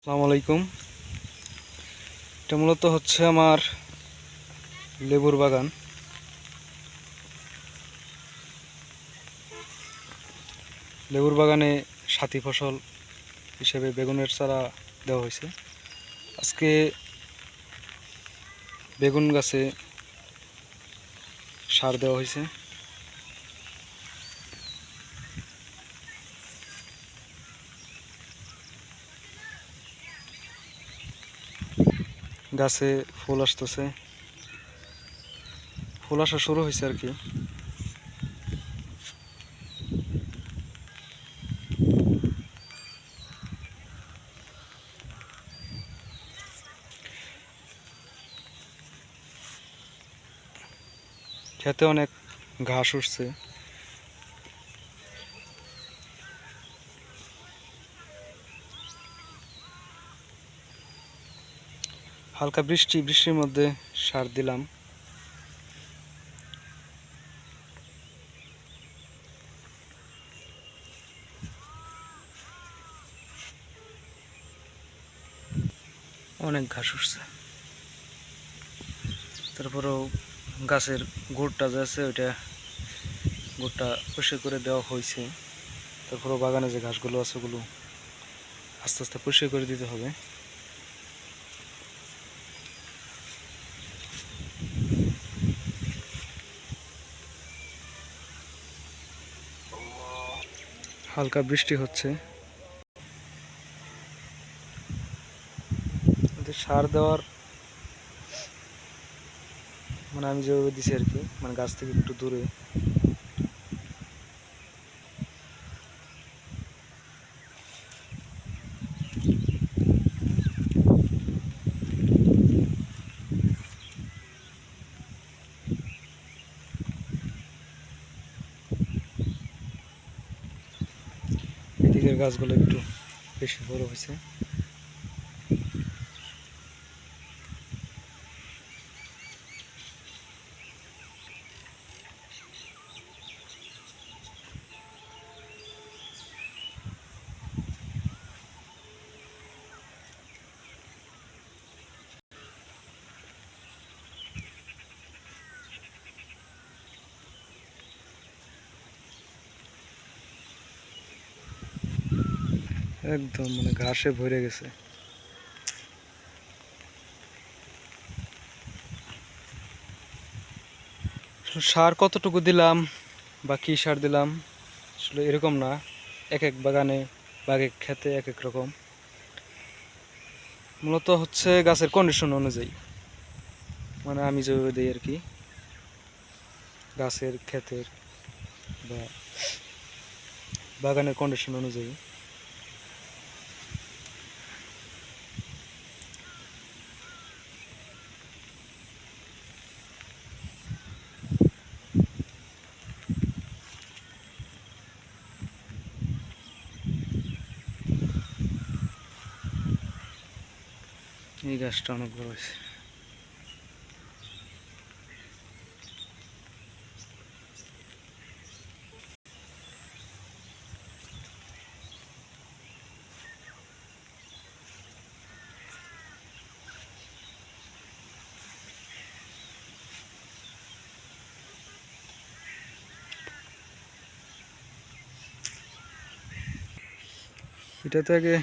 আসসালামু আলাইকুম। এটা মূলত হচ্ছে আমার লেবুর বাগান। লেবুর বাগানে সাথী ফসল হিসেবে বেগুনের চারা দেওয়া হয়েছে। আজকে বেগুন গাছে সার দেওয়া হয়েছে। গাছে ফুল আসতেছে, ফুল আসা শুরু হয়েছে আর কি। খেতে অনেক ঘাস উঠছে। হালকা বৃষ্টির মধ্যে সার দিলাম। অনেক ঘাস উঠছে। তারপরেও গাছের গোড়টা যে আছে ওইটা গোড়টা পরিষ্কার করে দেওয়া হয়েছে। তারপরেও বাগানে যে ঘাসগুলো আছে ওগুলো আস্তে আস্তে পরিষ্কার করে দিতে হবে। হালকা বৃষ্টি হচ্ছে। সার দেওয়ার মানে আমি যেভাবে দিছি আর কি, মানে গাছ থেকে একটু দূরে। এদিকের গাছগুলো একটু বেশি বড় হয়েছে। একদম মানে ঘাসে ভরে গেছে। সার কতটুকু দিলাম বা কী সার দিলাম আসলে এরকম না, এক এক বাগানে বা এক এক ক্ষেতে এক এক রকম। মূলত হচ্ছে গাছের কন্ডিশন অনুযায়ী, মানে আমি যেভাবে দিই আর কি, গাছের ক্ষেতের বা বাগানের কন্ডিশন অনুযায়ী। এই গাছটা অনেক বড় হয়েছে। এটাতে আগে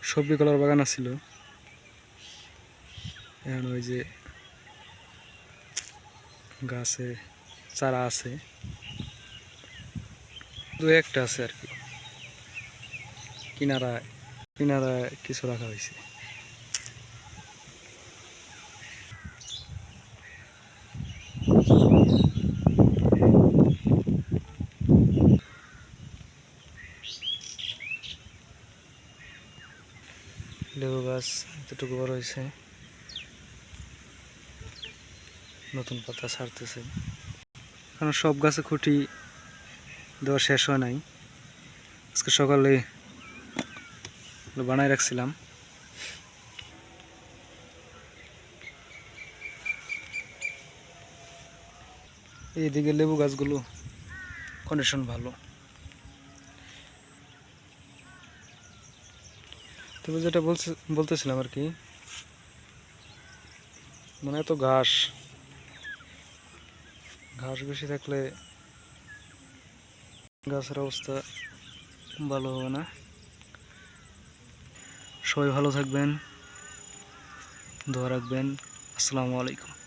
সবজি কলার বাগান আছিল, এখন ওই যে গাছে চারা আছে, দু একটা আছে আর কি। কিনারায় কিনারায় কিছু রাখা হয়েছে। লেবু গাছ এতটুকু বড় হয়েছে, নতুন পাতা ছাড়তেছে। কারণ সব গাছে খুঁটি দেওয়া শেষ হয় নাই। আজকে সকালে বানাই রাখছিলাম। এইদিকে লেবু গাছগুলো কন্ডিশন ভালো। তবে যেটা বলতেছিলাম আর কি, মানে এত ঘাস ঘাস বেশি থাকলে গাছের অবস্থা ভালো হবে না। সবাই ভালো থাকবেন, দোয়া রাখবেন। আসসালামু আলাইকুম।